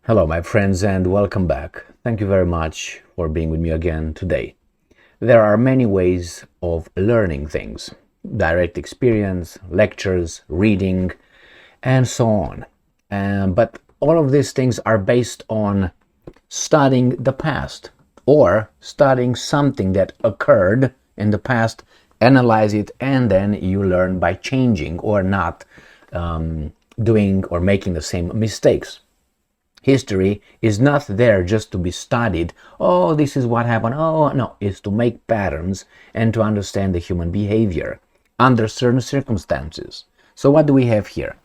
Hello, my friends, and welcome back. Thank you very much for being with me again today. There are many ways of learning things: direct experience, lectures, reading, and so on. But all of these things are based on studying the past or studying something that occurred in the past, analyze it, and then you learn by changing or not doing or making the same mistakes. History is not there just to be studied. Oh, this is what happened. Oh, no, it's to make patterns and to understand the human behavior under certain circumstances. So what do we have here?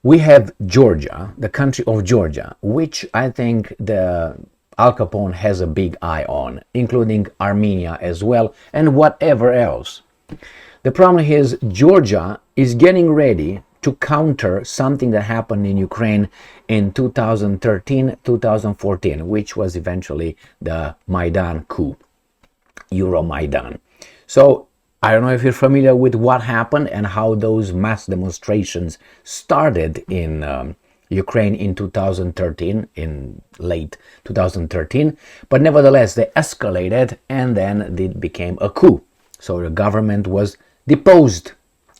We have Georgia, the country of Georgia, which I think the Al Capone has a big eye on, including Armenia as well, and whatever else. The problem is Georgia is getting ready to counter something that happened in Ukraine in 2013-2014, which was eventually the Maidan coup, Euro Maidan. So I don't know if you're familiar with what happened and how those mass demonstrations started in Ukraine in 2013, in late 2013, but nevertheless they escalated and then it became a coup. So the government was deposed,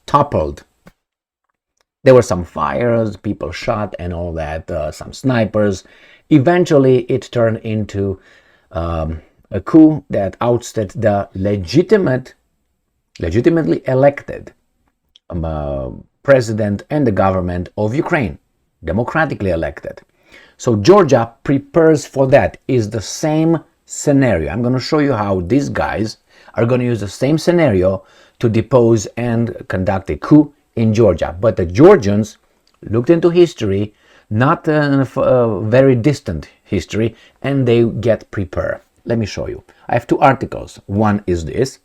toppled. There were some fires, people shot and all that, some snipers. Eventually it turned into a coup that ousted the legitimately elected president and the government of Ukraine, democratically elected. So Georgia prepares for that. Is the same scenario. I'm going to show you how these guys are going to use the same scenario to depose and conduct a coup in Georgia. But the Georgians looked into history, not a very distant history, and they get prepared. Let me show you. I have two articles. One is this,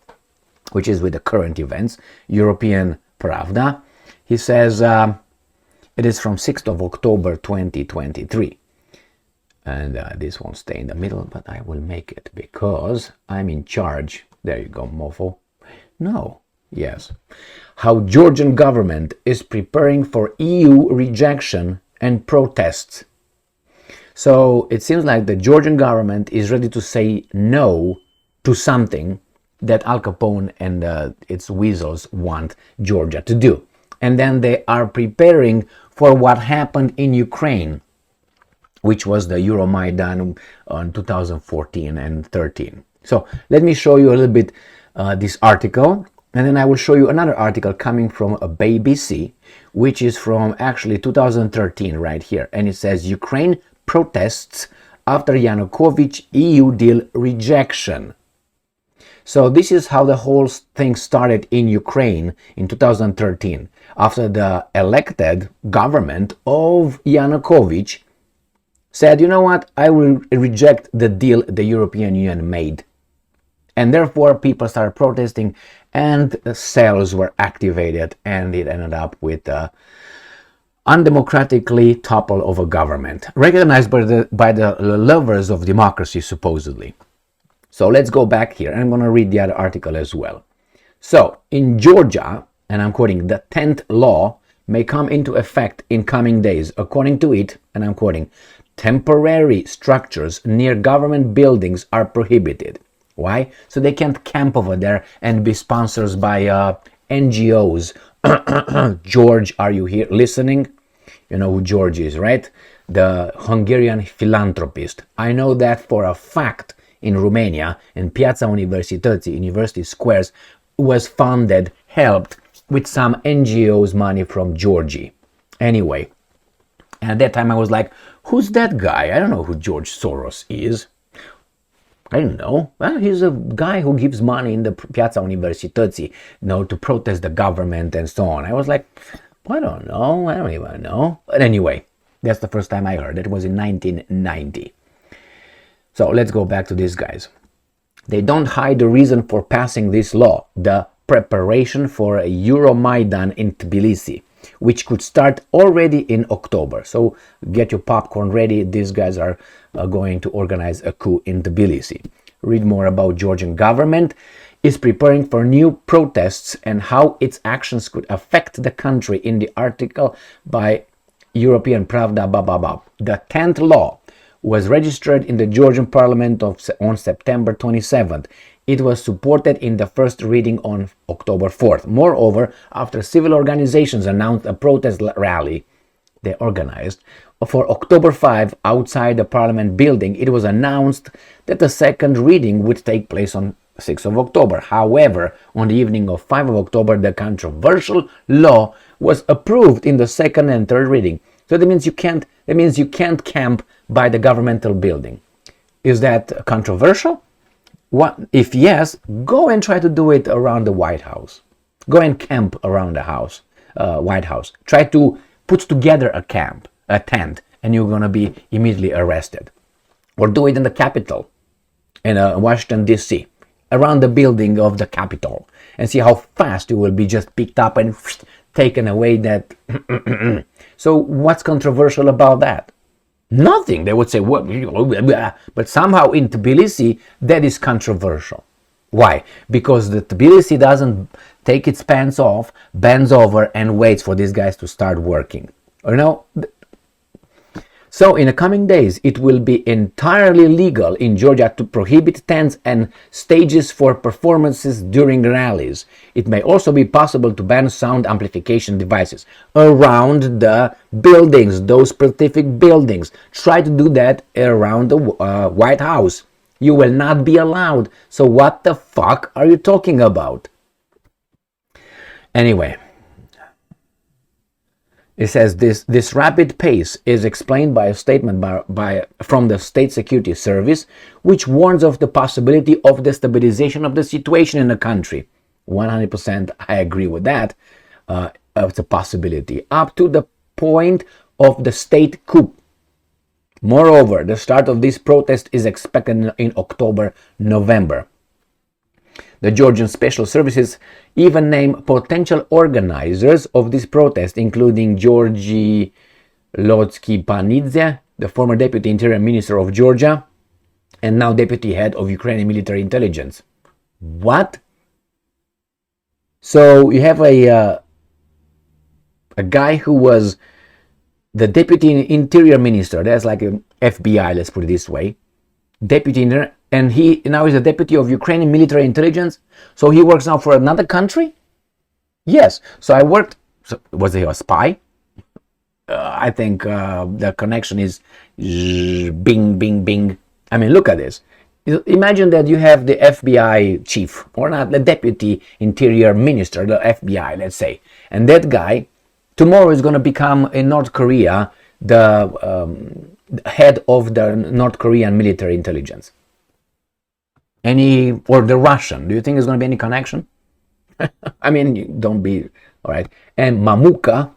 which is with the current events, European Pravda. He says it is from 6th of October 2023. And this won't stay in the middle, but I will make it because I'm in charge. There you go, mofo. No. Yes. How Georgian government is preparing for EU rejection and protests. So it seems like the Georgian government is ready to say no to something that Al Capone and its weasels want Georgia to do. And then they are preparing for what happened in Ukraine, which was the Euromaidan on 2014 and 13. So let me show you a little bit this article. And then I will show you another article coming from a BBC, which is from actually 2013 right here. And it says Ukraine protests after Yanukovych EU deal rejection. So this is how the whole thing started in Ukraine in 2013. After the elected government of Yanukovych said, you know what, I will reject the deal the European Union made. And therefore people started protesting and cells were activated and it ended up with undemocratically topple of a government recognized by the lovers of democracy, supposedly. So let's go back here. I'm going to read the other article as well. So in Georgia, and I'm quoting, the 10th law may come into effect in coming days. According to it, and I'm quoting, temporary structures near government buildings are prohibited. Why? So they can't camp over there and be sponsors by NGOs. George, are you here listening? You know who George is, right? The Hungarian philanthropist. I know that for a fact. In Romania, in Piața Universității, University Squares, was funded, helped with some NGOs money from Georgia. Anyway, and at that time I was like, who's that guy? I don't know who George Soros is. I don't know. Well, he's a guy who gives money in the Piața Universității, to protest the government and so on. I was like, I don't know. I don't even know. But anyway, that's the first time I heard. It was in 1990. So let's go back to these guys. They don't hide the reason for passing this law, the preparation for a Euromaidan in Tbilisi, which could start already in October. So get your popcorn ready. These guys are going to organize a coup in Tbilisi. Read more about Georgian government is preparing for new protests and how its actions could affect the country in the article by European Pravda. The 10th law was registered in the Georgian parliament on September 27th. It was supported in the first reading on October 4th. Moreover, after civil organizations announced a protest rally they organized for October 5 outside the parliament building, it was announced that the second reading would take place on 6th of October. However, on the evening of 5 of October, the controversial law was approved in the second and third reading. So that means you can't camp by the governmental building. Is that controversial? What, if yes, go and try to do it around the White House. Go and camp around the White House. Try to put together a tent, and you're gonna be immediately arrested. Or do it in the Capitol, in Washington D.C., around the building of the Capitol, and see how fast you will be just picked up and taken away. That so what's controversial about that? Nothing. They would say, what? But somehow in Tbilisi, that is controversial. Why? Because the Tbilisi doesn't take its pants off, bends over, and waits for these guys to start working. So in the coming days, it will be entirely legal in Georgia to prohibit tents and stages for performances during rallies. It may also be possible to ban sound amplification devices around the buildings, those specific buildings. Try to do that around the White House. You will not be allowed. So what the fuck are you talking about? Anyway. It says this rapid pace is explained by a statement from the State Security Service, which warns of the possibility of destabilization of the situation in the country. 100% I agree with that. It's a possibility. Up to the point of the state coup. Moreover, the start of this protest is expected in October, November. The Georgian Special Services even name potential organizers of this protest, including Georgi Lotsky-Panidze, the former Deputy Interior Minister of Georgia, and now Deputy Head of Ukrainian Military Intelligence. What? So you have a guy who was the Deputy Interior Minister, that's like an FBI, let's put it this way, Deputy Interior, and he now is a deputy of Ukrainian military intelligence. So he works now for another country? Yes. So I worked. So was he a spy? I think the connection is bing, bing, bing. I mean, look at this. Imagine that you have the FBI chief, or not, the deputy interior minister, the FBI, let's say. And that guy tomorrow is going to become in North Korea the head of the North Korean military intelligence. Or the Russian, do you think there's going to be any connection? I mean, don't be, all right. And Mamuka,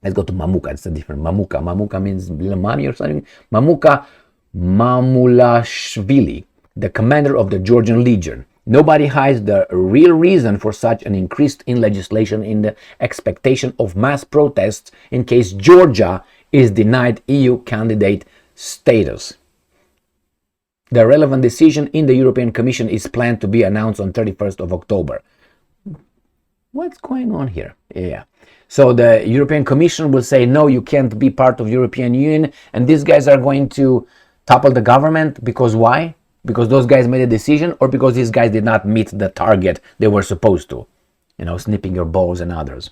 let's go to Mamuka, it's a different Mamuka. Mamuka means little mommy or something. Mamuka Mamulashvili, the commander of the Georgian Legion. Nobody hides the real reason for such an increase in legislation in the expectation of mass protests in case Georgia is denied EU candidate status. The relevant decision in the European Commission is planned to be announced on 31st of October. What's going on here? Yeah. So the European Commission will say, no, you can't be part of European Union, and these guys are going to topple the government. Because why? Because those guys made a decision, or because these guys did not meet the target they were supposed to. Snipping your balls and others.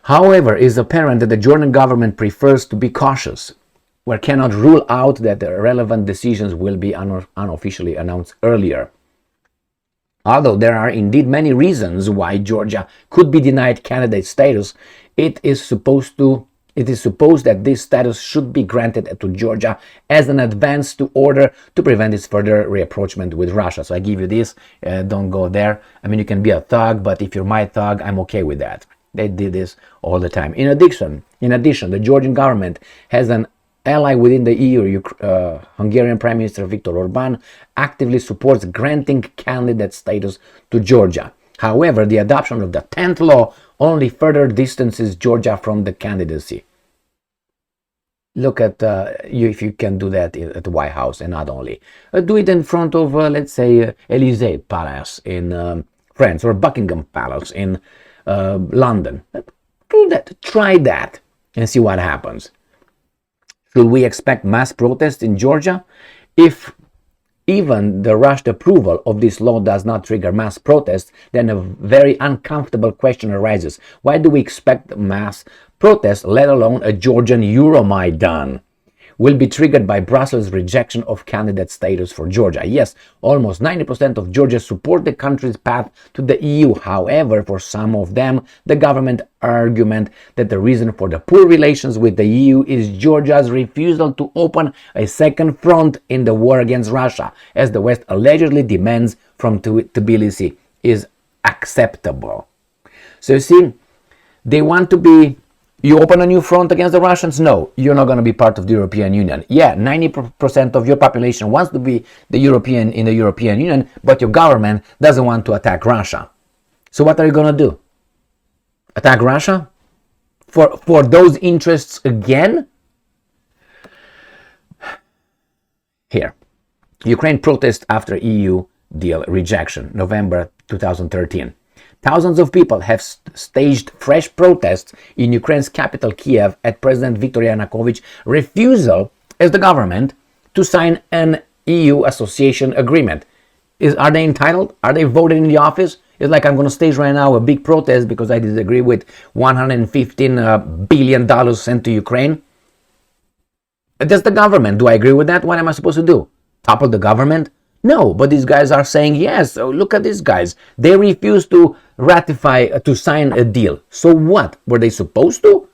However, it is apparent that the Georgian government prefers to be cautious. We cannot rule out that the relevant decisions will be unofficially announced earlier. Although there are indeed many reasons why Georgia could be denied candidate status, it is supposed that this status should be granted to Georgia as an advance to order to prevent its further rapprochement with Russia. So I give you this, don't go there. I mean, you can be a thug, but if you're my thug, I'm okay with that. They did this all the time. In addition, the Georgian government has an ally within the EU. Hungarian Prime Minister Viktor Orban actively supports granting candidate status to Georgia. However, the adoption of the 10th law only further distances Georgia from the candidacy. Look at if you can do that at the White House, and not only. Do it in front of, let's say, Élysée Palace in France, or Buckingham Palace in London. Do that. Try that and see what happens. Should we expect mass protests in Georgia? If even the rushed approval of this law does not trigger mass protests, then a very uncomfortable question arises. Why do we expect mass protests, let alone a Georgian Euromaidan? Will be triggered by Brussels' rejection of candidate status for Georgia. Yes, almost 90% of Georgians support the country's path to the EU. However, for some of them, the government argument that the reason for the poor relations with the EU is Georgia's refusal to open a second front in the war against Russia, as the West allegedly demands from Tbilisi, is acceptable. So you see, they want to be. You open a new front against the Russians? No, you're not going to be part of the European Union. Yeah, 90% of your population wants to be in the European Union, but your government doesn't want to attack Russia. So what are you going to do? Attack Russia? For those interests again? Here. Ukraine protest after EU deal rejection, November 2013. Thousands of people have staged fresh protests in Ukraine's capital, Kiev, at President Viktor Yanukovych's refusal as the government to sign an EU association agreement. Are they entitled? Are they voted in the office? It's like I'm going to stage right now a big protest because I disagree with $115 billion sent to Ukraine. That's the government. Do I agree with that? What am I supposed to do? Topple the government? No, but these guys are saying yes. So look at these guys. They refuse to ratify, to sign a deal. So what? Were they supposed to?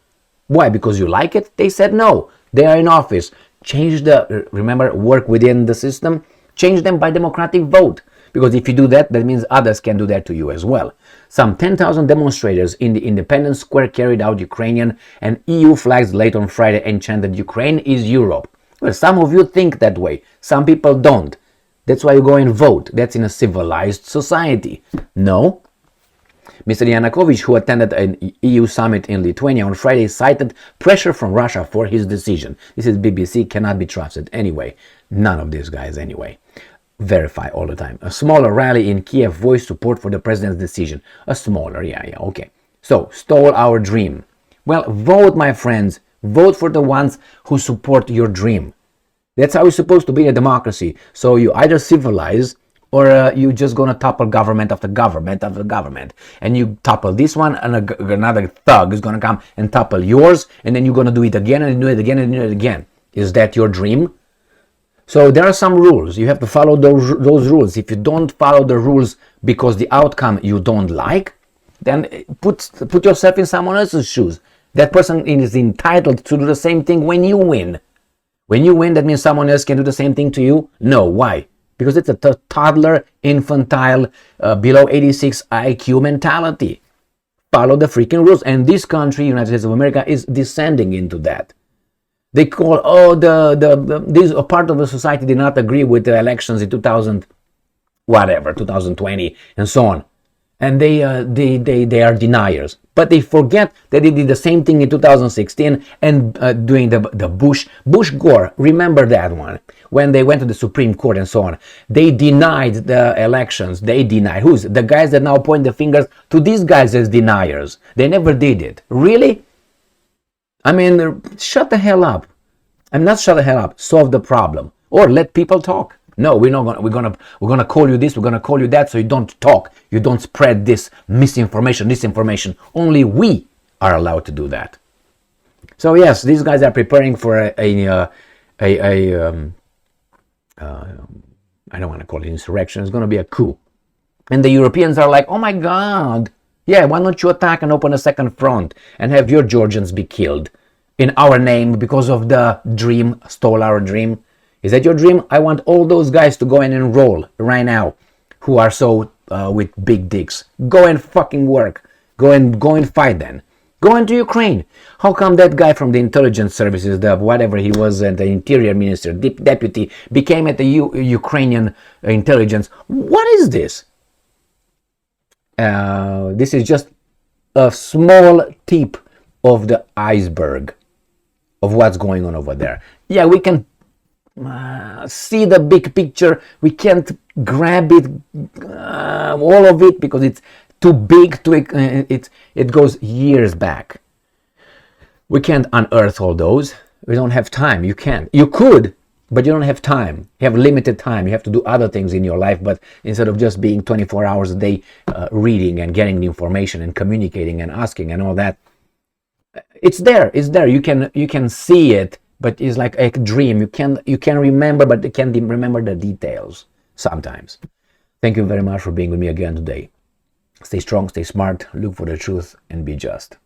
Why? Because you like it? They said no. They are in office. Remember, work within the system? Change them by democratic vote. Because if you do that, that means others can do that to you as well. Some 10,000 demonstrators in the Independence Square carried out Ukrainian and EU flags late on Friday and chanted, "Ukraine is Europe." Well, some of you think that way. Some people don't. That's why you go and vote. That's in a civilized society. No. Mr. Yanukovych, who attended an EU summit in Lithuania on Friday, cited pressure from Russia for his decision. This is BBC, cannot be trusted anyway. None of these guys anyway. Verify all the time. A smaller rally in Kiev voiced support for the president's decision. A smaller, yeah, okay. So, stole our dream. Well, vote, my friends. Vote for the ones who support your dream. That's how it's supposed to be a democracy. So you either civilize or you're just going to topple government after government after government. And you topple this one and another thug is going to come and topple yours. And then you're going to do it again and do it again and do it again. Is that your dream? So there are some rules. You have to follow those rules. If you don't follow the rules because the outcome you don't like, then put yourself in someone else's shoes. That person is entitled to do the same thing when you win. When you win, that means someone else can do the same thing to you? No. Why? Because it's a toddler, infantile, below 86 IQ mentality. Follow the freaking rules. And this country, United States of America, is descending into that. They call, this part of the society did not agree with the elections in 2020, and so on. And they are deniers. But they forget that they did the same thing in 2016 and during the Bush-Gore, remember that one, when they went to the Supreme Court and so on. They denied the elections. They denied. Who's? The guys that now point the fingers to these guys as deniers. They never did it. Really? I mean, shut the hell up. I'm not shut the hell up. Solve the problem. Or let people talk. No, we're gonna call you this, we're gonna call you that, so you don't talk, you don't spread this misinformation, disinformation. Only we are allowed to do that. So yes, these guys are preparing for I don't want to call it insurrection. It's gonna be a coup, and the Europeans are like, oh my God, yeah, why don't you attack and open a second front and have your Georgians be killed in our name because of the dream, stole our dream. Is that your dream? I want all those guys to go and enroll right now who are so with big dicks. Go and fucking work. Go and fight then. Go into Ukraine. How come that guy from the intelligence services, whatever he was, the interior minister, deputy, became at the Ukrainian intelligence? What is this? This is just a small tip of the iceberg of what's going on over there. Yeah, we can see the big picture. We can't grab it, all of it, because it's too big. It goes years back. We can't unearth all those. We don't have time. You can't. You could, but you don't have time. You have limited time. You have to do other things in your life. But instead of just being 24 hours a day reading and getting the information and communicating and asking and all that, it's there. It's there. You can see it, but it's like a dream. You can remember, but you can't remember the details sometimes. Thank you very much for being with me again today. Stay strong, stay smart, look for the truth, and be just.